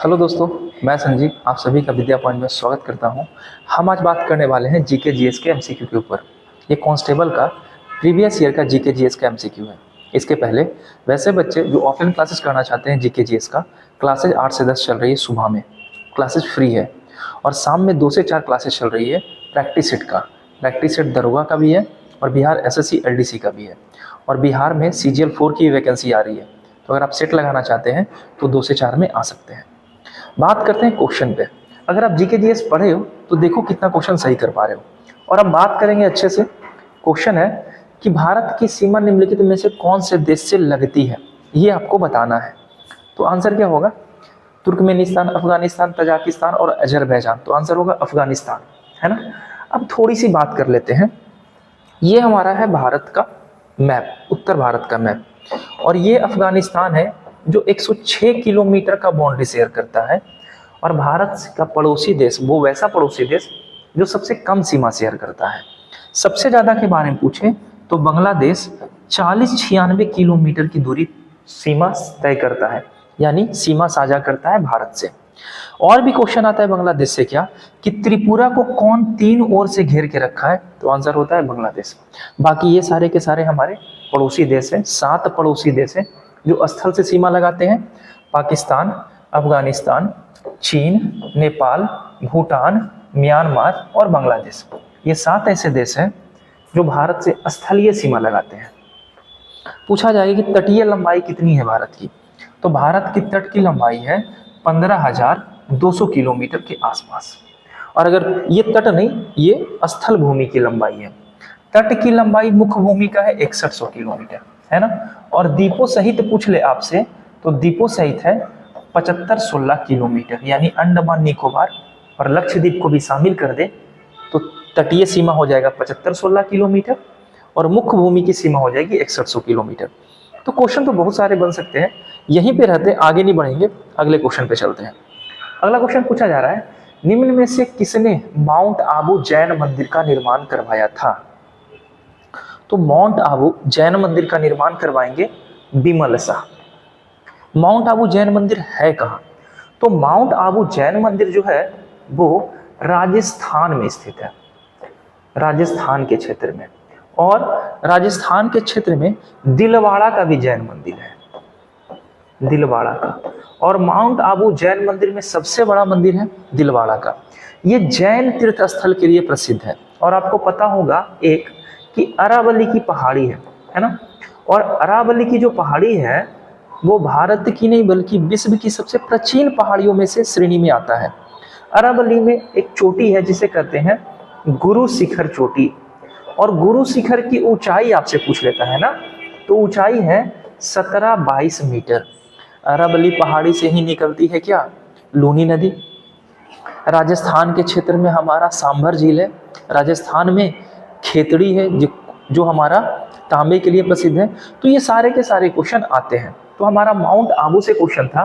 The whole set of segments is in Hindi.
हेलो दोस्तों, मैं संजीव आप सभी का विद्या पॉइंट में स्वागत करता हूं। हम आज बात करने वाले हैं जीके जीएस के एमसीक्यू के ऊपर। ये कांस्टेबल का प्रीवियस ईयर का जीके जीएस का एमसीक्यू है। इसके पहले वैसे बच्चे जो ऑफलाइन क्लासेस करना चाहते हैं जीके जीएस का, क्लासेज 8 से 10 चल रही है, सुबह में क्लासेज फ्री है और शाम में 2 से 4 क्लासेज चल रही है प्रैक्टिस सेट का। प्रैक्टिस सेट दरोगा का भी है और बिहार एसएससी एलडीसी का भी है और बिहार में सीजीएल 4 की वैकेंसी आ रही है। तो अगर आप सेट लगाना चाहते हैं तो 2 से 4 में आ सकते हैं। बात करते हैं क्वेश्चन पे। अगर आप जीके जीएस पढ़े हो तो देखो कितना क्वेश्चन सही कर पा रहे हो। और हम बात करेंगे अच्छे से। क्वेश्चन है कि भारत की सीमा निम्नलिखित में से कौन से देश से लगती है, ये आपको बताना है। तो आंसर क्या होगा? तुर्कमेनिस्तान, अफगानिस्तान, तजाकिस्तान और अजरबैजान। तो आंसर होगा अफगानिस्तान, है ना। अब थोड़ी सी बात कर लेते हैं। ये हमारा है भारत का मैप, उत्तर भारत का मैप, और ये अफगानिस्तान है जो 106 किलोमीटर का बाउंड्री शेयर करता है। और भारत का पड़ोसी देश वो वैसा पड़ोसी देश जो सबसे कम सीमा शेयर करता है। सबसे ज़्यादा के बारे में पूछें तो बांग्लादेश 40-96 किलोमीटर की दूरी सीमा तय करता है, यानी सीमा साझा करता है भारत से। और भी क्वेश्चन आता है बांग्लादेश से क्या कि त्रिपुरा को कौन 3 ओर से घेर के रखा है? तो आंसर होता है बांग्लादेश। बाकी ये सारे के सारे हमारे पड़ोसी देश हैं, 7 पड़ोसी देश हैं जो स्थल से सीमा लगाते हैं। पाकिस्तान, अफगानिस्तान, चीन, नेपाल, भूटान, म्यांमार और बांग्लादेश। ये 7 ऐसे देश हैं जो भारत से स्थलीय सीमा लगाते हैं। पूछा जाएगा कि तटीय लंबाई कितनी है भारत की? तो भारत की तट की लंबाई है 15,200 किलोमीटर के आसपास। और अगर ये तट नहीं, ये स्थल भूमि की लंबाई है। तट की लंबाई मुख्य भूमि का है 6100 किलोमीटर, है ना। और द्वीपों सहित पूछ ले आपसे तो द्वीपों सहित है 7516 किलोमीटर, यानी अंडमान निकोबार और लक्षद्वीप को भी शामिल कर दे तो तटीय सीमा हो जाएगा 7516 किलोमीटर और मुख्य भूमि की सीमा हो जाएगी 6100 किलोमीटर। तो क्वेश्चन तो बहुत सारे बन सकते हैं, यहीं पे रहते आगे नहीं बढ़ेंगे, अगले क्वेश्चन पे चलते हैं। अगला क्वेश्चन पूछा जा रहा है, निम्न में से किसने माउंट आबू जैन मंदिर का निर्माण करवाया था? तो माउंट आबू जैन मंदिर का निर्माण करवाएंगे बिमल शाह। माउंट आबू जैन मंदिर है कहाँ? तो माउंट आबू जैन मंदिर जो है वो राजस्थान में स्थित है, राजस्थान के क्षेत्र में। और राजस्थान के क्षेत्र में दिलवाड़ा का भी जैन मंदिर है, दिलवाड़ा का। और माउंट आबू जैन मंदिर में सबसे बड़ा मंदिर है दिलवाड़ा का। ये जैन तीर्थ स्थल के लिए प्रसिद्ध है। और आपको पता होगा एक कि अरावली की पहाड़ी है ना। और अरावली की जो पहाड़ी है वो भारत की नहीं बल्कि विश्व की सबसे प्राचीन पहाड़ियों में से श्रेणी में आता है। अरावली में एक चोटी है जिसे कहते हैं गुरु शिखर चोटी। और गुरु शिखर की ऊंचाई आपसे पूछ लेता है ना, तो ऊंचाई है 17-22 मीटर। अरावली पहाड़ी से ही निकलती है क्या? लूनी नदी। राजस्थान के क्षेत्र में हमारा सांभर झील है। राजस्थान में खेतड़ी है जो हमारा तांबे के लिए प्रसिद्ध है। तो ये सारे के सारे क्वेश्चन आते हैं। तो हमारा माउंट आबू से क्वेश्चन था,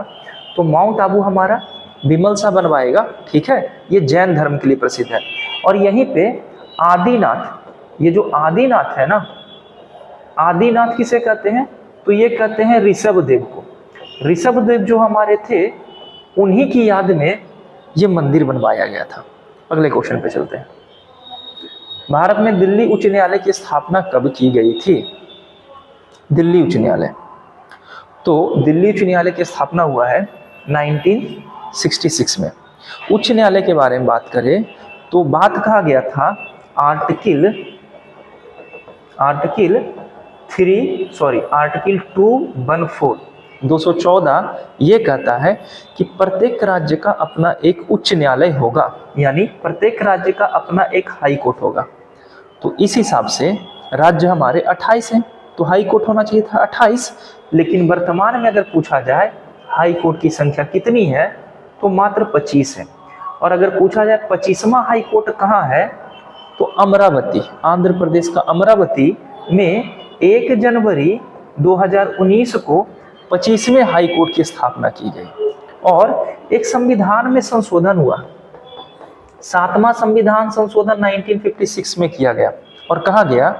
तो माउंट आबू हमारा बिमल शाह बनवाएगा, ठीक है। ये जैन धर्म के लिए प्रसिद्ध है। और यहीं पे आदिनाथ, ये जो आदिनाथ है ना, आदिनाथ किसे कहते हैं? तो ये कहते हैं ऋषभदेव को। ऋषभदेव जो हमारे थे उन्हीं की याद में ये मंदिर बनवाया गया था। अगले क्वेश्चन पे चलते हैं। भारत में दिल्ली उच्च न्यायालय की स्थापना कब की गई थी? दिल्ली उच्च न्यायालय, तो दिल्ली उच्च न्यायालय की स्थापना हुआ है 1966 में। उच्च न्यायालय के बारे में बात करें तो बात कहा गया था आर्टिकल 214 ये कहता है कि प्रत्येक राज्य का अपना एक उच्च न्यायालय होगा, यानी प्रत्येक राज्य का अपना एक हाई कोर्ट होगा। तो इस हिसाब से राज्य हमारे 28 हैं, तो हाई कोर्ट होना चाहिए था 28। लेकिन वर्तमान में अगर पूछा जाए हाई कोर्ट की संख्या कितनी है तो मात्र 25 है। और अगर पूछा जाए 25वां हाई कोर्ट कहाँ है तो अमरावती, आंध्र प्रदेश का अमरावती में 1 जनवरी 2019 को 25वें हाई कोर्ट की स्थापना की गई। और एक संविधान में संशोधन हुआ, 7वां संविधान संशोधन 1956 में किया गया और कहा गया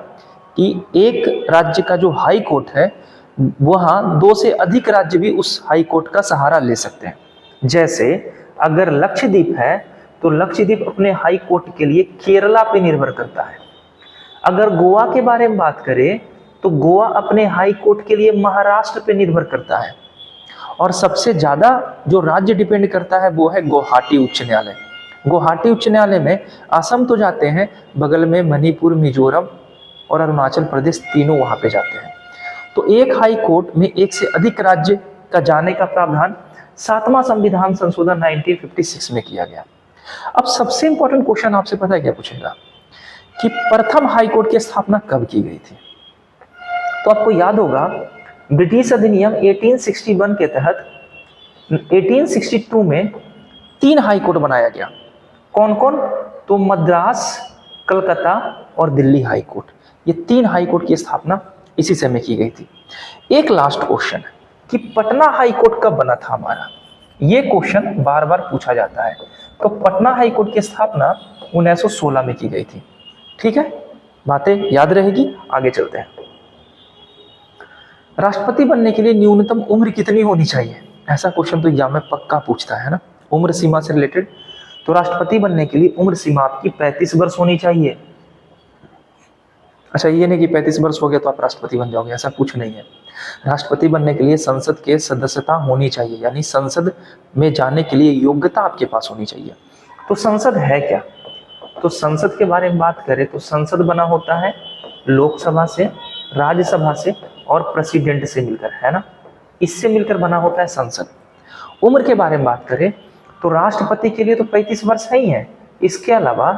कि एक राज्य का जो हाई कोर्ट है वहाँ 2 से अधिक राज्य भी उस हाई कोर्ट का सहारा ले सकते हैं। जैसे अगर लक्षद्वीप है तो लक्षद्वीप अपने हाई कोर्ट के लिए केरला पे निर्भर करता है। अगर गोवा के बारे में बात करें तो गोवा अपने हाई कोर्ट के लिए महाराष्ट्र पे निर्भर करता है। और सबसे ज्यादा जो राज्य डिपेंड करता है वो है गुवाहाटी उच्च न्यायालय। गुवाहाटी उच्च न्यायालय में असम तो जाते हैं, बगल में मणिपुर, मिजोरम और अरुणाचल प्रदेश तीनों वहां पे जाते हैं। तो एक हाई कोर्ट में एक से अधिक राज्य का जाने का प्रावधान 7वां संविधान संशोधन 1956 में किया गया। अब सबसे इंपॉर्टेंट क्वेश्चन आपसे पता है क्या पूछेगा कि प्रथम हाई कोर्ट की स्थापना कब की गई थी? तो आपको याद होगा ब्रिटिश अधिनियम 1861 के तहत 1862 में 3 हाई कोर्ट बनाया गया। कौन कौन? तो मद्रास, कलकत्ता और दिल्ली हाई कोर्ट। ये 3 हाई कोर्ट की स्थापना इसी समय की गई थी। एक लास्ट क्वेश्चन है कि पटना हाई कोर्ट कब बना था हमारा? ये क्वेश्चन बार बार पूछा जाता है। तो पटना हाई कोर्ट की स्थापना 1916 में की गई थी। ठीक है, बातें याद रहेगी। आगे चलते हैं। राष्ट्रपति बनने के लिए न्यूनतम उम्र कितनी होनी चाहिए? ऐसा क्वेश्चन तो एग्जाम में पक्का पूछता है ना, उम्र सीमा से रिलेटेड। तो राष्ट्रपति बनने के लिए उम्र सीमा आपकी 35 वर्ष होनी चाहिए। अच्छा, ये नहीं कि 35 वर्ष हो गया तो आप राष्ट्रपति बन जाओगे, ऐसा कुछ नहीं है। राष्ट्रपति बनने के लिए संसद के सदस्यता होनी चाहिए, यानी संसद में जाने के लिए योग्यता आपके पास होनी चाहिए। तो संसद है क्या? तो संसद के बारे में बात करें तो संसद बना होता है लोकसभा से, राज्यसभा से और प्रेसिडेंट से मिलकर, है ना, इससे मिलकर बना होता है संसद। उम्र के बारे में बात करें तो राष्ट्रपति के लिए तो 35 वर्ष है ही है, इसके अलावा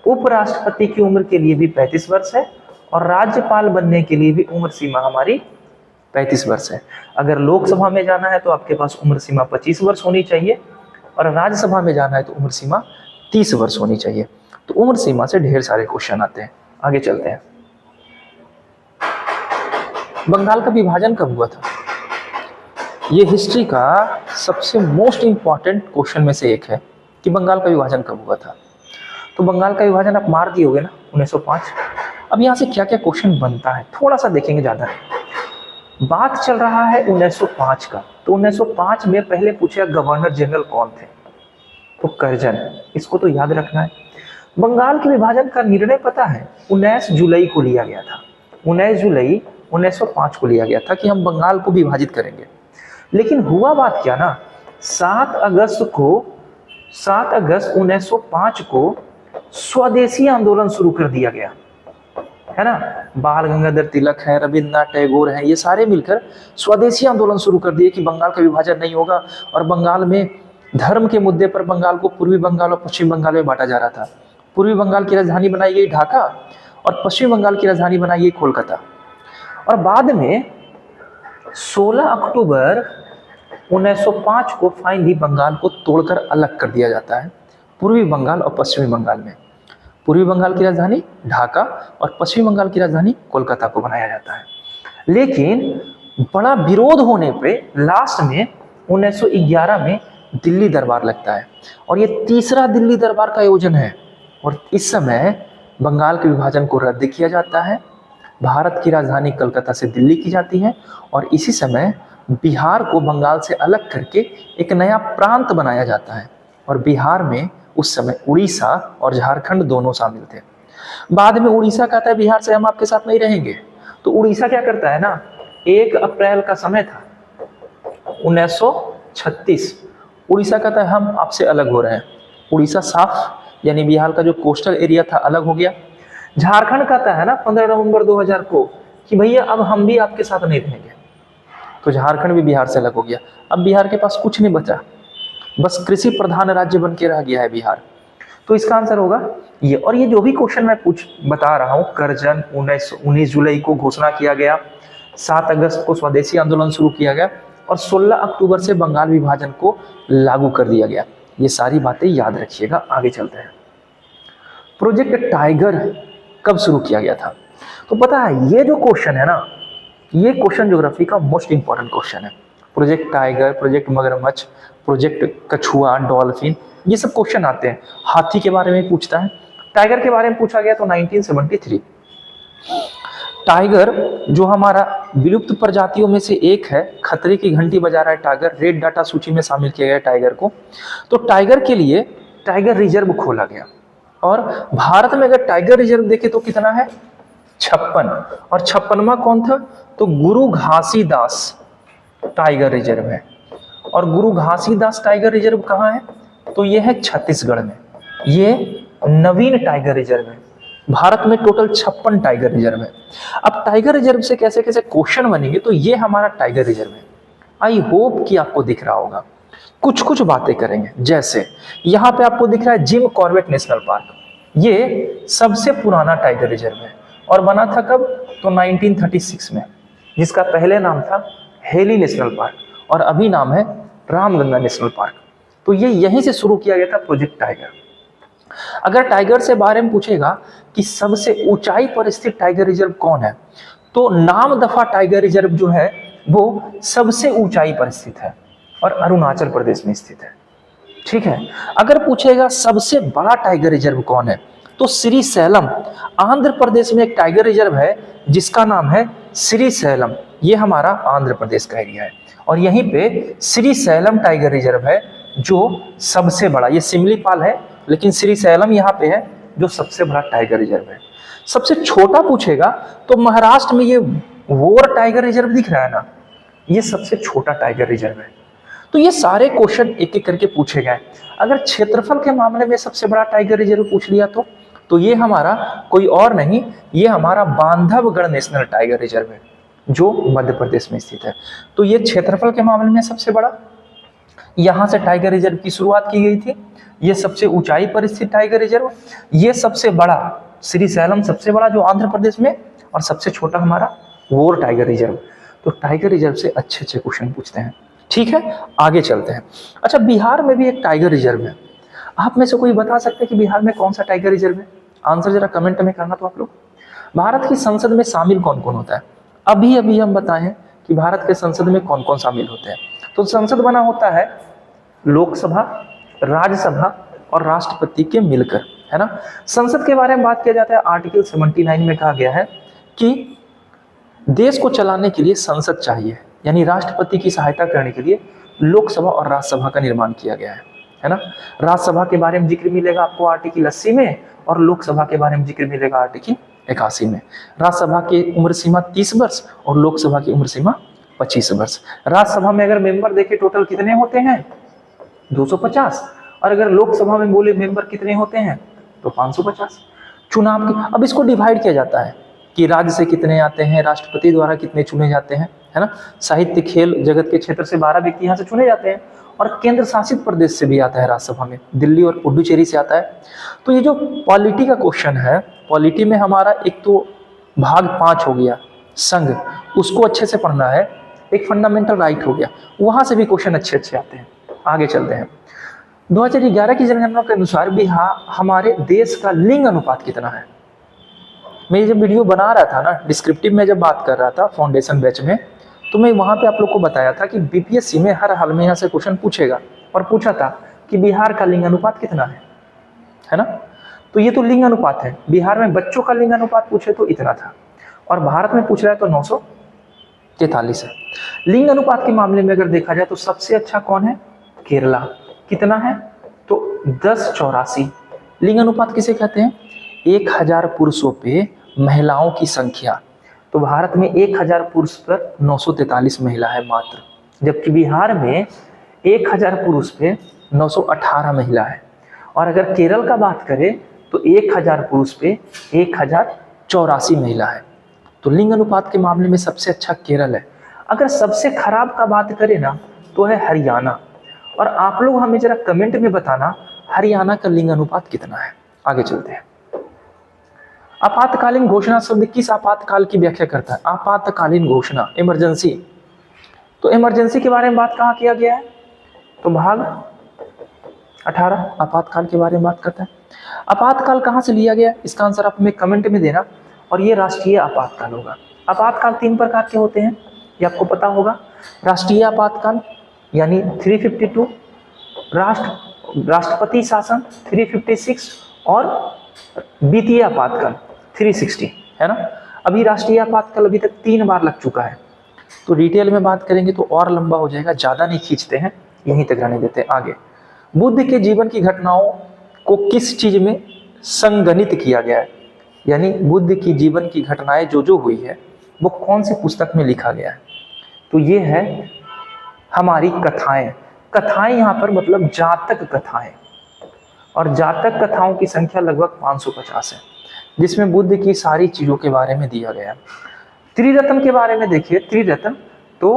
उपराष्ट्रपति की उम्र के लिए भी 35 वर्ष है और राज्यपाल बनने के लिए भी उम्र सीमा हमारी 35 वर्ष है। अगर लोकसभा में जाना है तो आपके पास उम्र सीमा 25 वर्ष होनी चाहिए और राज्यसभा में जाना है तो उम्र सीमा 30 वर्ष होनी चाहिए। तो उम्र सीमा से ढेर सारे क्वेश्चन आते हैं। आगे चलते हैं। बंगाल का विभाजन कब हुआ था? ये हिस्ट्री का सबसे मोस्ट इंपॉर्टेंट क्वेश्चन में से एक है कि बंगाल का विभाजन कब हुआ था। तो बंगाल का विभाजन आप मार दिए होगे ना, 1905। अब यहाँ से क्या क्या क्वेश्चन बनता है थोड़ा सा देखेंगे, ज्यादा नहीं। बात चल रहा है 1905 का। तो 1905 में पहले पूछा गवर्नर जनरल कौन थे? तो करजन। इसको तो याद रखना है। बंगाल के विभाजन का निर्णय पता है 19 जुलाई को लिया गया था। 19 जुलाई 1905 को लिया गया था कि हम बंगाल को विभाजित करेंगे। लेकिन हुआ बात क्या ना, 7 अगस्त 1905 को स्वदेशी आंदोलन शुरू कर दिया गया, है ना। बाल गंगाधर तिलक है, रविन्द्रनाथ टैगोर है, ये सारे मिलकर स्वदेशी आंदोलन शुरू कर दिए कि बंगाल का विभाजन नहीं होगा। और बंगाल में धर्म के मुद्दे पर बंगाल को पूर्वी बंगाल और पश्चिम बंगाल में बांटा जा रहा था। पूर्वी बंगाल की राजधानी बनाई गई ढाका और पश्चिम बंगाल की राजधानी बनाई गई कोलकाता। और बाद में 16 अक्टूबर 1905 को फाइनली बंगाल को तोड़कर अलग कर दिया जाता है पूर्वी बंगाल और पश्चिमी बंगाल में। पूर्वी बंगाल की राजधानी ढाका और पश्चिमी बंगाल की राजधानी कोलकाता को बनाया जाता है। लेकिन बड़ा विरोध होने पे लास्ट में 1911 में दिल्ली दरबार लगता है और ये तीसरा दिल्ली दरबार का आयोजन है। और इस समय बंगाल के विभाजन को रद्द किया जाता है। भारत की राजधानी कलकत्ता से दिल्ली की जाती है और इसी समय बिहार को बंगाल से अलग करके एक नया प्रांत बनाया जाता है। और बिहार में उस समय उड़ीसा और झारखंड दोनों शामिल थे। बाद में उड़ीसा कहता है बिहार से हम आपके साथ नहीं रहेंगे। तो उड़ीसा क्या करता है ना, 1 अप्रैल का समय था 1936, उड़ीसा कहता है हम आपसे अलग हो रहे हैं। उड़ीसा साफ यानी बिहार का जो कोस्टल एरिया था अलग हो गया। झारखंड कहता है ना 15 नवंबर 2000 को कि भैया अब हम भी आपके साथ नहीं रहेंगे। तो झारखंड भी बिहार से अलग हो गया। अब बिहार के पास कुछ नहीं बचा, बस कृषि प्रधान राज्य बन के रह गया है बिहार। तो इसका आंसर होगा ये। और ये जो भी क्वेश्चन मैं बता रहा हूँ, करजन 19 जुलाई को घोषणा किया गया, 7 अगस्त को स्वदेशी आंदोलन शुरू किया गया और 16 अक्टूबर से बंगाल विभाजन को लागू कर दिया गया। ये सारी बातें याद रखिएगा। आगे चलते हैं। प्रोजेक्ट टाइगर कब शुरू किया गया था? तो पता है ये जो क्वेश्चन है ना, ये क्वेश्चन ज्योग्राफी का मोस्ट इंपॉर्टेंट क्वेश्चन है। प्रोजेक्ट टाइगर, प्रोजेक्ट मगरमच्छ, प्रोजेक्ट कछुआ, डॉल्फिन, ये सब क्वेश्चन आते हैं। हाथी के बारे में पूछता है, टाइगर के बारे में पूछा गया तो 1973। टाइगर जो हमारा विलुप्त प्रजातियों में से एक है, खतरे की घंटी बजा रहा है टाइगर, रेड डाटा सूची में शामिल किया गया टाइगर को। तो टाइगर के लिए टाइगर रिजर्व खोला गया, और भारत में अगर टाइगर रिजर्व देखे तो कितना है, 56, और 56वां कौन था, तो गुरु घासीदास टाइगर रिजर्व है। और गुरु घासीदास टाइगर रिजर्व कहाँ है, तो ये है छत्तीसगढ़ में, ये नवीन टाइगर रिजर्व है। भारत में टोटल 56 टाइगर रिजर्व है। अब टाइगर रिजर्व से कैसे कैसे क्वेश्चन बनेंगे, तो ये हमारा टाइगर रिजर्व है। आई होप कि आपको दिख रहा होगा। कुछ कुछ बातें करेंगे, जैसे यहाँ पे आपको दिख रहा है जिम कॉर्बेट नेशनल पार्क, ये सबसे पुराना टाइगर रिजर्व है और बना था कब, तो 1936 में, जिसका पहले नाम था हेली नेशनल पार्क और अभी नाम है रामगंगा नेशनल पार्क। तो ये यहीं से शुरू किया गया था प्रोजेक्ट टाइगर। अगर टाइगर से बारे में पूछेगा कि सबसे ऊंचाई पर स्थित टाइगर रिजर्व कौन है, तो नामदफा टाइगर रिजर्व जो है वो सबसे ऊंचाई पर स्थित है और अरुणाचल प्रदेश में स्थित है। ठीक है। अगर पूछेगा सबसे बड़ा टाइगर रिजर्व कौन है, तो श्रीशैलम, आंध्र प्रदेश में एक टाइगर रिजर्व है जिसका नाम है श्रीशैलम, ये हमारा आंध्र प्रदेश का एरिया है। और यहीं पे श्रीशैलम टाइगर रिजर्व है जो सबसे बड़ा, ये सिमलीपाल है लेकिन श्रीशैलम यहाँ पे है जो सबसे बड़ा टाइगर रिजर्व है। सबसे छोटा पूछेगा तो महाराष्ट्र में ये वोर टाइगर रिजर्व दिख रहा है ना, ये सबसे छोटा टाइगर रिजर्व है। तो ये सारे क्वेश्चन एक एक करके पूछे गए। अगर क्षेत्रफल के मामले में सबसे बड़ा टाइगर रिजर्व पूछ लिया तो ये हमारा कोई और नहीं, ये हमारा बांधवगढ़ नेशनल टाइगर रिजर्व है जो मध्य प्रदेश में स्थित है। तो ये क्षेत्रफल के मामले में सबसे बड़ा, यहां से टाइगर रिजर्व की शुरुआत की गई थी। ये सबसे ऊंचाई पर स्थित टाइगर रिजर्व, ये सबसे बड़ा श्रीशैलम सबसे बड़ा जो आंध्र प्रदेश में, और सबसे छोटा हमारा वोर टाइगर रिजर्व। तो टाइगर रिजर्व से अच्छे अच्छे क्वेश्चन पूछते हैं। ठीक है, आगे चलते हैं। अच्छा, बिहार में भी एक टाइगर रिजर्व है। आप में से कोई बता सकते हैं कि बिहार में कौन सा टाइगर रिजर्व है? आंसर जरा कमेंट में करना। तो आप लोग, भारत की संसद में शामिल कौन कौन होता है? अभी अभी हम बताएं कि भारत के संसद में कौन कौन शामिल होते हैं। तो संसद बना होता है लोकसभा, राज्यसभा और राष्ट्रपति के मिलकर, है ना। संसद के बारे में बात किया जाता है, आर्टिकल 79 में कहा गया है कि देश को चलाने के लिए संसद चाहिए, यानी राष्ट्रपति की सहायता करने के लिए लोकसभा और राज्यसभा का निर्माण किया गया है ना। राज्यसभा के बारे में जिक्र मिलेगा आपको आर्टिकल 80 में, और लोकसभा के बारे में जिक्र मिलेगा आर्टिकल 81 में। राज्यसभा की उम्र सीमा 30 वर्ष और लोकसभा की उम्र सीमा 25 वर्ष। राज्यसभा में अगर मेंबर देखे टोटल कितने होते हैं, 250, और अगर लोकसभा में बोले मेंबर कितने होते हैं, तो 550। चुनाव की, अब इसको डिवाइड किया जाता है कि राज्य से कितने आते हैं, राष्ट्रपति द्वारा कितने चुने जाते हैं, है ना। साहित्य, खेल जगत के क्षेत्र से 12 व्यक्ति यहाँ से चुने जाते हैं, और केंद्र शासित प्रदेश से भी आता है राज्यसभा में, दिल्ली और पुडुचेरी से आता है। तो ये जो पॉलिटी का क्वेश्चन है, पॉलिटी में हमारा एक तो भाग 5 हो गया संघ, उसको अच्छे से पढ़ना है। एक फंडामेंटल राइट हो गया, वहां से भी क्वेश्चन अच्छे अच्छे आते हैं। आगे चलते हैं। 2011 की जनगणना के अनुसार बिहार, हमारे देश का लिंग अनुपात कितना है? मैं जब वीडियो बना रहा था ना, डिस्क्रिप्टिव में जब बात कर रहा था फाउंडेशन बैच में, तो मैं वहां पे आप लोग को बताया था कि बीपीएससी में हर हाल में यहाँ से क्वेश्चन पूछेगा, और पूछा था कि बिहार का लिंग अनुपात कितना है ना। तो ये तो लिंग अनुपात है। बिहार में बच्चों का लिंग अनुपात पूछे तो इतना था, और भारत में पूछ रहा है तो 943 है। लिंग अनुपात के मामले में अगर देखा जाए तो सबसे अच्छा कौन है? केरला। कितना है? तो 1084। लिंग अनुपात किसे कहते हैं? 1000 पुरुषों पे महिलाओं की संख्या। तो भारत में 1000 पुरुष पर 943 महिला है मात्र, जबकि बिहार में 1000 पुरुष पे 918 महिला है। और अगर केरल का बात करें तो 1000 पुरुष पे 1084 महिला है। तो लिंग अनुपात के मामले में सबसे अच्छा केरल है। अगर सबसे खराब का बात करें ना, तो है हरियाणा। और आप लोग हमें जरा कमेंट में बताना हरियाणा का लिंग अनुपात कितना है। आगे चलते हैं। आपातकालीन घोषणा शब्द किस आपातकाल की व्याख्या करता है? आपातकालीन घोषणा, इमरजेंसी। तो इमरजेंसी के बारे में बात कहाँ किया गया है? तो भाग 18 आपातकाल के बारे में बात करता है। आपातकाल कहाँ से लिया गया? इसका आंसर आप हमें कमेंट में देना। और ये राष्ट्रीय आपातकाल होगा। आपातकाल 3 प्रकार के होते हैं, ये आपको पता होगा। राष्ट्रीय आपातकाल यानी 352, राष्ट्रपति शासन 356, और वित्तीय आपातकाल 360, है ना। अभी राष्ट्रीय आपातकाल अभी तक 3 बार लग चुका है। तो डिटेल में बात करेंगे तो और लंबा हो जाएगा, ज़्यादा नहीं खींचते हैं, यहीं तक रहने देते हैं। आगे, बुद्ध के जीवन की घटनाओं को किस चीज में संगणित किया गया है, यानी बुद्ध की जीवन की घटनाएं जो जो हुई है वो कौन सी पुस्तक में लिखा गया है। तो ये है हमारी कथाएं। कथाएं यहाँ पर मतलब जातक कथाएं, और जातक कथाओं की संख्या लगभग 550 है, जिसमें बुद्ध की सारी चीजों के बारे में दिया गया है। त्रिरत्न के बारे में देखिए, त्रिरत्न तो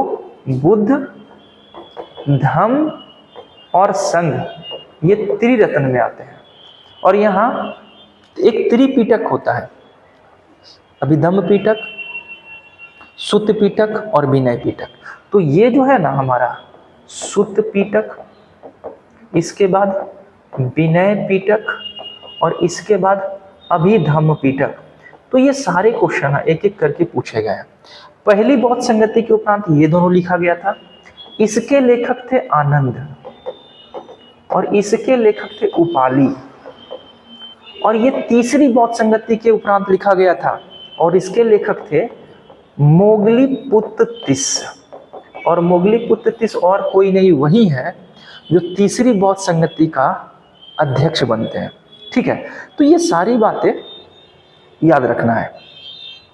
बुद्ध, धम्म और संघ, ये त्रिरत्न में आते हैं। और यहाँ एक त्रिपिटक होता है, अभिधम्म पिटक, सुत्त पिटक और विनय पिटक। तो ये जो है ना हमारा सुत्त पिटक, इसके बाद विनय पिटक और इसके बाद अभिधम्म पिटक। तो ये सारे क्वेश्चन एक एक करके पूछे गए हैं। पहली बौद्ध संगति के उपरांत ये दोनों लिखा गया था। इसके लेखक थे आनंद और इसके लेखक थे उपाली। और ये तीसरी बौद्ध संगति के उपरांत लिखा गया था और इसके लेखक थे मोगलीपुत्ततिस। और मोगलीपुत्ततिस और कोई नहीं, वही है जो तीसरी बौद्ध संगति का अध्यक्ष बनते हैं। ठीक है, तो ये सारी बातें याद रखना है,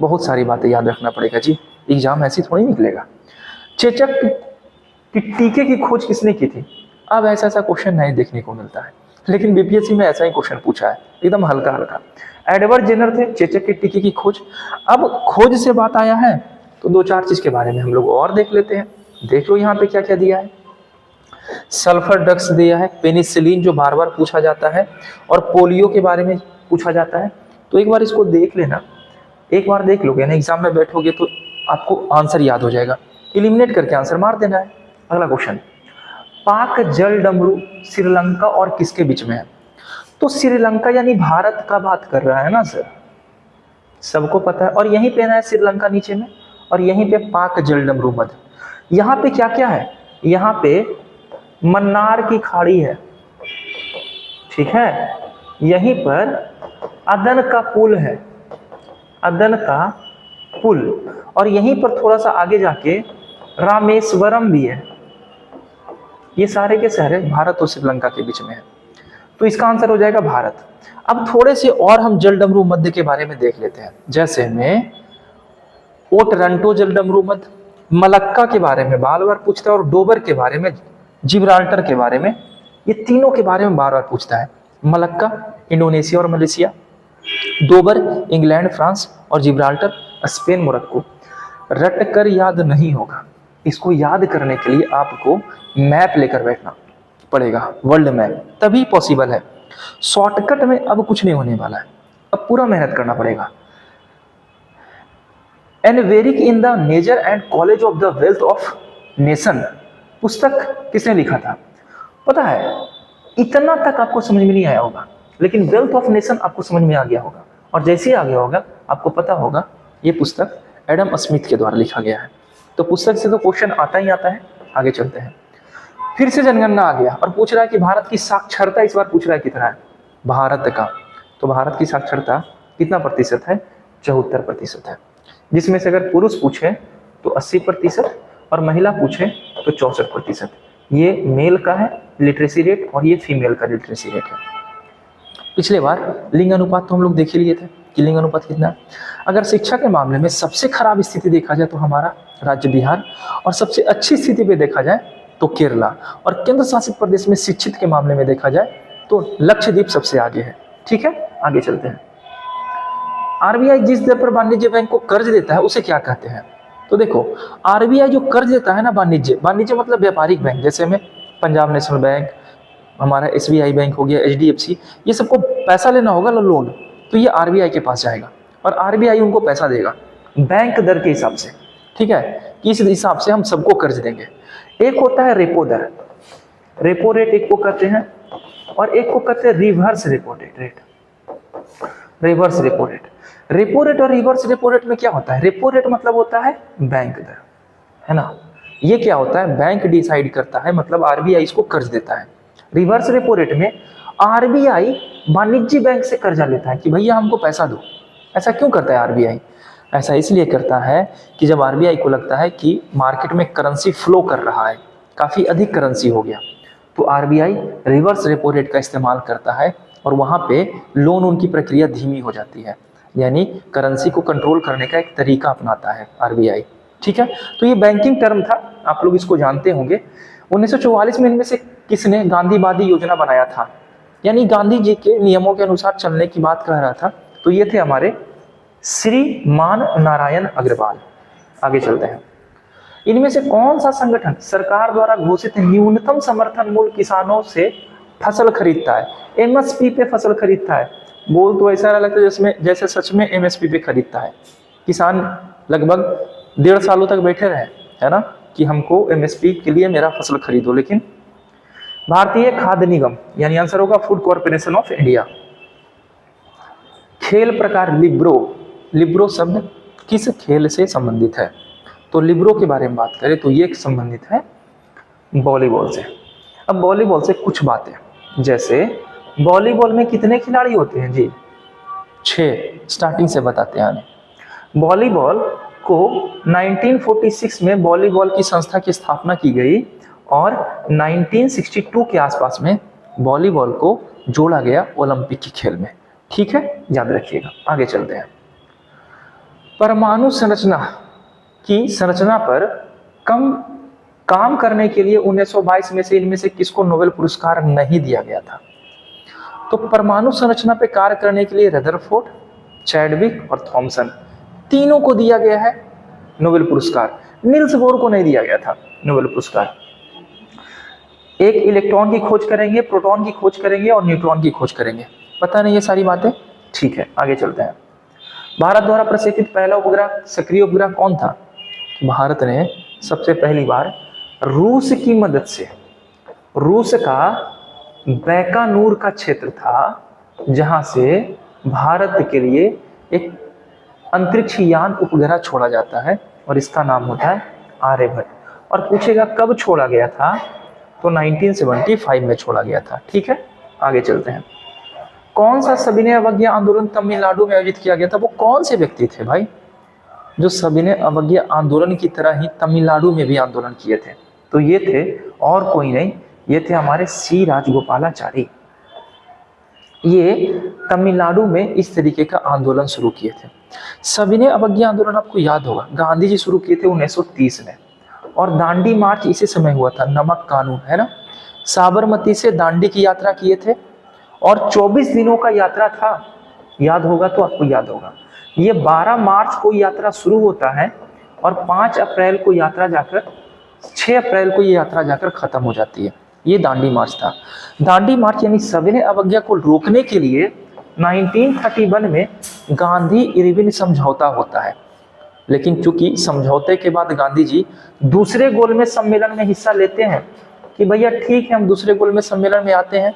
बहुत सारी बातें याद रखना पड़ेगा जी, एग्जाम ऐसी थोड़ी निकलेगा। चेचक की टीके की खोज किसने की थी? अब ऐसा क्वेश्चन नहीं देखने को मिलता है, लेकिन बीपीएससी में ऐसा ही क्वेश्चन पूछा है, एकदम हल्का हल्का। एडवर्ड जेनर थे चेचक के टीके की खोज। अब खोज से बात आया है तो 2-4 चीज के बारे में हम लोग और देख लेते हैं। देख लो यहाँ पे क्या क्या दिया है। सल्फर ड्रग्स दिया है, पेनिसिलिन जो बार बार पूछा जाता है, और पोलियो के बारे में पूछा जाता है। तो एक बार इसको देख लेना, एक बार देख लोगे ना, एग्जाम में बैठोगे तो आपको आंसर याद हो जाएगा, इलिमिनेट करके आंसर मार देना है। अगला क्वेश्चन, पाक जल डमरू श्रीलंका और किसके बीच में है? तो श्रीलंका यानी भारत का बात कर रहा है ना सर, सबको पता है। और यहीं पे ना है श्रीलंका नीचे में, और यहीं पे पाक जल डमरू मध्य। यहाँ पे क्या क्या है? यहाँ पे मन्नार की खाड़ी है, ठीक है, यहीं पर अदन का पुल है, अदन का पुल, और यहीं पर थोड़ा सा आगे जाके रामेश्वरम भी है। ये सारे के सारे भारत और श्रीलंका के बीच में है, तो इसका आंसर हो जाएगा भारत। अब थोड़े से और हम जल डमरू मध्य के बारे में देख लेते हैं, जैसे में ओटरंटो जल डमरू मध्य, मलक्का के बारे में बार बार पूछता है, और डोबर के बारे में, जिब्राल्टर के बारे में, ये तीनों के बारे में बार बार पूछता है। मलक्का इंडोनेशिया और मलेशिया, डोबर इंग्लैंड फ्रांस, और जिब्राल्टर स्पेन मोरक्को। रट कर याद नहीं होगा, इसको याद करने के लिए आपको मैप लेकर बैठना पड़ेगा, वर्ल्ड मैप, तभी पॉसिबल है। शॉर्टकट में अब कुछ नहीं होने वाला है, अब पूरा मेहनत करना पड़ेगा। एनवेरिक in the nature and college of the wealth of nation पुस्तक किसने लिखा था? पता है, इतना तक आपको समझ में नहीं आया होगा, लेकिन वेल्थ ऑफ नेशन आपको समझ में आ गया होगा। और जैसे ही आ गया होगा आपको पता होगा ये पुस्तक एडम स्मिथ के द्वारा लिखा गया है। तो पुस्तक से तो क्वेश्चन आता ही आता है। आगे चलते हैं। फिर से जनगणना आ गया और पूछ रहा है कि भारत की साक्षरता इस बार पूछ रहा है कितना है भारत का। तो भारत की साक्षरता कितना प्रतिशत है? 74% है, जिसमें से अगर पुरुष पूछे तो 80% और महिला पूछे तो 64%। ये मेल का है लिटरेसी रेट और ये फीमेल का लिटरेसी रेट है। पिछले बार लिंग अनुपात तो हम लोग देख ही लिए थे कि लिंग अनुपात कितना है। अगर शिक्षा के मामले में सबसे खराब स्थिति देखा जाए तो हमारा राज्य बिहार, और सबसे अच्छी स्थिति पे देखा जाए तो केरला, और केंद्र शासित प्रदेश में शिक्षित के मामले में देखा जाए तो लक्षद्वीप सबसे आगे है। ठीक है, आगे चलते हैं। आरबीआई जिस दर पर वाणिज्य बैंक को कर्ज देता है उसे क्या कहते हैं? तो देखो, आरबीआई जो कर्ज देता है ना, वाणिज्य मतलब व्यापारिक बैंक, जैसे में पंजाब नेशनल बैंक, हमारा एसबीआई बैंक हो गया, एचडीएफसी, ये सबको पैसा लेना होगा ना, लोन, तो ये आरबीआई के पास जाएगा और आरबीआई उनको पैसा देगा बैंक दर के हिसाब से। ठीक है, कि इस हिसाब से हम सबको कर्ज देंगे। एक होता है रेपो दर, रेपो रेट एक को कहते हैं, और एक को कहते हैं reverse repo rate. Reverse repo rate, repo rate और रिवर्स रेपो रेट में क्या होता है? रेपो रेट मतलब होता है बैंक दर, है ना। ये क्या होता है? बैंक डिसाइड करता है, मतलब आरबीआई इसको कर्ज देता है। रिवर्स रेपो रेट में आरबीआई वाणिज्य बैंक से कर्जा लेता है कि भैया हमको पैसा दो। ऐसा क्यों करता है आरबीआई? ऐसा इसलिए करता है कि जब आरबीआई को लगता है कि मार्केट में करेंसी फ्लो कर रहा है, काफ़ी अधिक करेंसी हो गया, तो आरबीआई रिवर्स रेपो रेट का इस्तेमाल करता है और वहाँ पे लोन उनकी प्रक्रिया धीमी हो जाती है, यानी करेंसी को कंट्रोल करने का एक तरीका अपनाता है आरबीआई। ठीक है, तो ये बैंकिंग टर्म था, आप लोग इसको जानते होंगे। 1944 में इनमें से किसने गांधीवादी योजना बनाया था, यानी गांधी जी के नियमों के अनुसार चलने की बात कह रहा था, तो ये थे हमारे श्रीमान नारायण अग्रवाल। आगे चलते हैं। इनमें से कौन सा संगठन सरकार द्वारा घोषित न्यूनतम समर्थन मूल्य किसानों से फसल खरीदता है, एमएसपी पे फसल खरीदता है? बोल तो ऐसा लगता है जिसमें जैसे सच में एमएसपी पे खरीदता है। किसान लगभग 1.5 सालों तक बैठे रहे, है ना, कि हमको एमएसपी के लिए मेरा फसल खरीदो, लेकिन भारतीय खाद्य निगम, यानी आंसर होगा फूड कॉर्पोरेशन ऑफ इंडिया। खेल प्रकार लिब्रो, लिब्रो शब्द किस खेल से संबंधित है? तो लिब्रो के बारे में बात करें तो ये संबंधित है वॉलीबॉल से। अब वॉलीबॉल से कुछ बातें, जैसे वॉलीबॉल में कितने खिलाड़ी होते हैं जी? 6, स्टार्टिंग से बताते हैं। वॉलीबॉल को 1946 में वॉलीबॉल की संस्था की स्थापना की गई और 1962 के आसपास में वॉलीबॉल को जोड़ा गया ओलंपिक के खेल में। ठीक है, याद रखिएगा। आगे चलते हैं। परमाणु संरचना की संरचना पर काम करने के लिए 1922 में से इनमें से किसको नोबेल पुरस्कार नहीं दिया गया था? तो परमाणु संरचना पे कार्य करने के लिए रदरफोर्ड, चैडविक और थॉमसन, तीनों को दिया गया है नोबेल पुरस्कार। नील्स बोर को नहीं दिया गया था नोबेल पुरस्कार। एक इलेक्ट्रॉन की खोज करेंगे, प्रोटॉन की खोज करेंगे और न्यूट्रॉन की खोज करेंगे। पता नहीं ये सारी बातें? ठीक है, आगे चलते हैं। भारत द्वारा प्रक्षेपित पहला उपग्रह, सक्रिय उपग्रह कौन था? भारत ने सबसे पहली बार रूस की मदद से, रूस का बैकानूर का क्षेत्र था जहां से भारत के लिए एक अंतरिक्ष यान उपग्रह छोड़ा जाता है और इसका नाम होता है आर्यभट्ट। और पूछेगा कब छोड़ा गया था? तो 1975 में छोड़ा गया था। ठीक है, आगे चलते हैं। कौन सा सविनय अवज्ञा आंदोलन तमिलनाडु में आयोजित किया गया था? वो कौन से व्यक्ति थे भाई जो सविनय अवज्ञा आंदोलन की तरह ही तमिलनाडु में भी आंदोलन किए थे? तो ये थे और कोई नहीं, ये थे हमारे सी राजगोपालाचारी। ये तमिलनाडु में इस तरीके का आंदोलन शुरू किए थे। सविनय अवज्ञा आंदोलन आपको याद होगा, गांधी जी शुरू किए थे 1930 में, और दांडी मार्च इसी समय हुआ था, नमक कानून, है ना। साबरमती से दांडी की यात्रा किए थे और 24 दिनों का यात्रा था, याद होगा तो आपको याद होगा। ये 12 मार्च को यात्रा शुरू होता है और 5 अप्रैल को यात्रा जाकर 6 अप्रैल को ये यात्रा जाकर खत्म हो जाती है। ये दांडी मार्च था। दांडी मार्च यानी सविनय अवज्ञा को रोकने के लिए 1931 में गांधी इरविन समझौता होता है, लेकिन चूंकि समझौते के बाद गांधी जी दूसरे गोलमेज सम्मेलन में हिस्सा लेते हैं कि भैया ठीक है हम दूसरे गोलमेज सम्मेलन में आते हैं,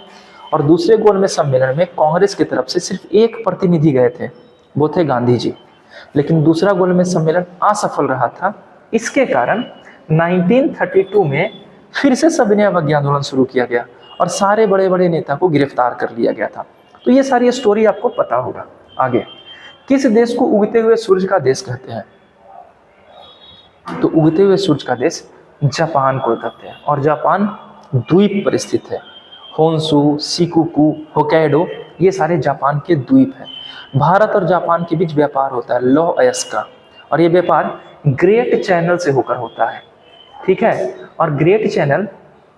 और दूसरे गोलमेज सम्मेलन में कांग्रेस की तरफ से सिर्फ एक प्रतिनिधि गए थे, वो थे गांधी जी। लेकिन दूसरा गोलमेज सम्मेलन असफल रहा था, इसके कारण 1932 में फिर से सविनय अवज्ञा आंदोलन शुरू किया गया और सारे बड़े बड़े नेता को गिरफ्तार कर लिया गया था। तो ये सारी स्टोरी आपको पता होगा। आगे, किस देश को उगते हुए सूरज का देश कहते हैं? तो उगते हुए सूरज का देश जापान को कहते हैं, और जापान द्वीप पर स्थित है। होन्शु, शिकोकू, होक्काइडो, ये सारे जापान के द्वीप हैं। भारत और जापान के बीच व्यापार होता है लौह अयस्क का, और ये व्यापार ग्रेट चैनल से होकर होता है। ठीक है, और ग्रेट चैनल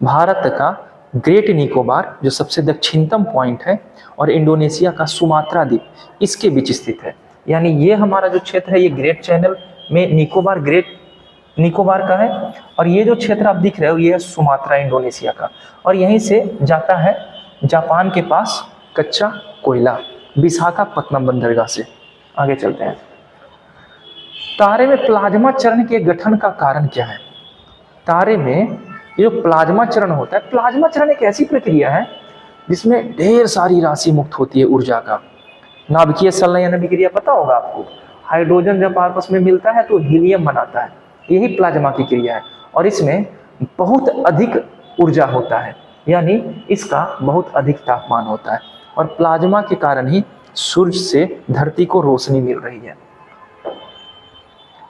भारत का ग्रेट निकोबार जो सबसे दक्षिणतम पॉइंट है और इंडोनेशिया का सुमात्रा द्वीप, इसके बीच स्थित है। यानी ये हमारा जो क्षेत्र है ये ग्रेट चैनल में निकोबार, ग्रेट निकोबार का है, और ये जो क्षेत्र आप दिख रहे हो ये है सुमात्रा इंडोनेशिया का, और यहीं से जाता है जापान के पास कच्चा कोयला विशाखापत्तनम बंदरगाह से। आगे चलते हैं। तारे में प्लाज्मा चरण के गठन का कारण क्या है? तारे में ये जो प्लाज्मा चरण होता है, प्लाज्मा चरण एक ऐसी प्रक्रिया है जिसमें ढेर सारी राशि मुक्त होती है ऊर्जा का। नाभिकीय संलयन अभिक्रिया पता होगा आपको, हाइड्रोजन जब आपस में मिलता है तो हीलियम बनाता है, यही प्लाज्मा की क्रिया है, और इसमें बहुत अधिक ऊर्जा होता है, यानी इसका बहुत अधिक तापमान होता है, और प्लाज्मा के कारण ही सूर्य से धरती को रोशनी मिल रही है।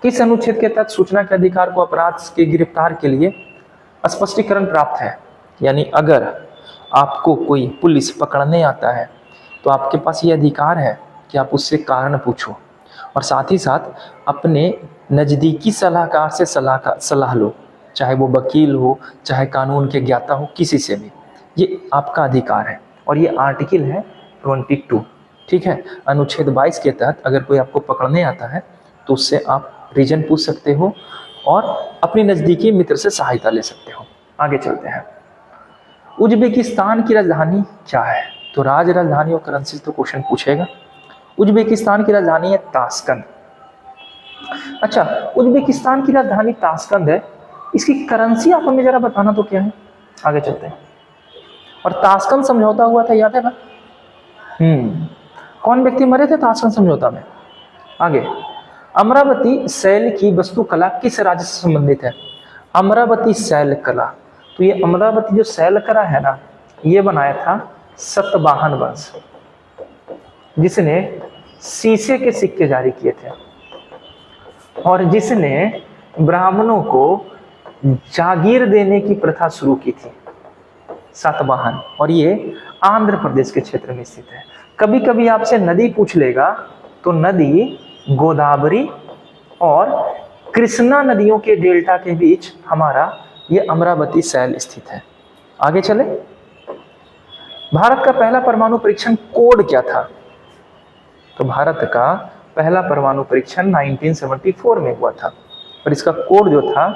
किस अनुच्छेद के तहत सूचना के अधिकार को अपराध के गिरफ्तार के लिए स्पष्टीकरण प्राप्त है? यानी अगर आपको कोई पुलिस पकड़ने आता है तो आपके पास ये अधिकार है कि आप उससे कारण पूछो और साथ ही साथ अपने नज़दीकी सलाहकार से सलाह लो, चाहे वो वकील हो, चाहे कानून के ज्ञाता हो, किसी से भी। ये आपका अधिकार है और ये आर्टिकल है 22, ठीक है। अनुच्छेद 22 के तहत अगर कोई आपको पकड़ने आता है तो उससे आप रीजन पूछ सकते हो और अपनी नज़दीकी मित्र से सहायता ले सकते हो। आगे चलते हैं। उज्बेकिस्तान की राजधानी क्या है? तो राजधानी और करेंसी तो क्वेश्चन पूछेगा। उज्बेकिस्तान की राजधानी है ताशकंद। अच्छा, उज्बेकिस्तान की राजधानी ताशकंद है, इसकी करेंसी आप हमें जरा बताना तो क्या है? आगे चलते हैं। और ताशकंद समझौता हुआ था, याद है ना? कौन व्यक्ति मरे थे ताशकंद समझौता में? आगे, अमरावती शैल की वास्तुकला किस राज्य से संबंधित है? अमरावती शैल कला, तो ये अमरावती जो शैल कला है ना, ये बनाया था सतवाहन वंश, जिसने शीशे के सिक्के जारी किए थे और जिसने ब्राह्मणों को जागीर देने की प्रथा शुरू की थी, सातवाहन। और ये आंध्र प्रदेश के क्षेत्र में स्थित है। कभी कभी आपसे नदी पूछ लेगा तो नदी गोदावरी और कृष्णा नदियों के डेल्टा के बीच हमारा ये अमरावती शैल स्थित है। आगे चले। भारत का पहला परमाणु परीक्षण कोड क्या था? तो भारत का पहला परमाणु परीक्षण 1974 में हुआ था और इसका कोड जो था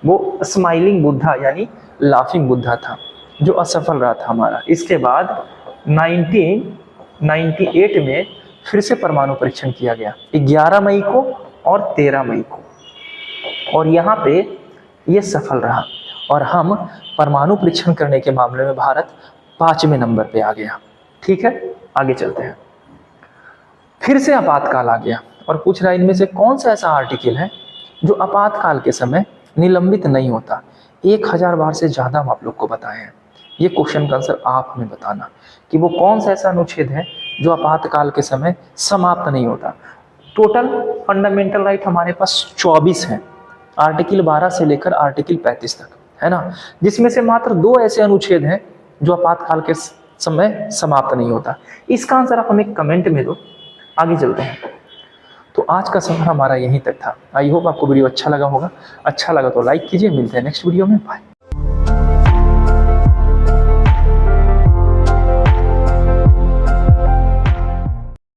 वो स्माइलिंग बुद्धा यानी लाफिंग बुद्धा था, जो असफल रहा था हमारा। इसके बाद 1998 में फिर से परमाणु परीक्षण किया गया, 11 मई को और 13 मई को, और यहाँ पे ये सफल रहा और हम परमाणु परीक्षण करने के मामले में भारत 5वें नंबर पे आ गया। ठीक है, आगे चलते हैं। फिर से आपातकाल आ गया और पूछ रहा है इनमें से कौन सा ऐसा आर्टिकल है जो आपातकाल के समय निलंबित नहीं होता? 1000 बार से ज़्यादा हम आप लोग को बताए हैं। ये क्वेश्चन का आंसर आप हमें बताना कि वो कौन सा ऐसा अनुच्छेद है जो आपातकाल के समय समाप्त नहीं होता। टोटल फंडामेंटल राइट हमारे पास 24 हैं, आर्टिकल 12 से लेकर आर्टिकल 35 तक, है ना, जिसमें से मात्र 2 ऐसे अनुच्छेद हैं जो आपातकाल के समय समाप्त नहीं होता। इसका आंसर आप हमें कमेंट में दो। आगे चलते हैं। तो आज का सफर हमारा यहीं तक था। आई होप आपको वीडियो अच्छा लगा होगा। अच्छा लगा तो लाइक कीजिए। मिलते हैं नेक्स्ट वीडियो में। बाय।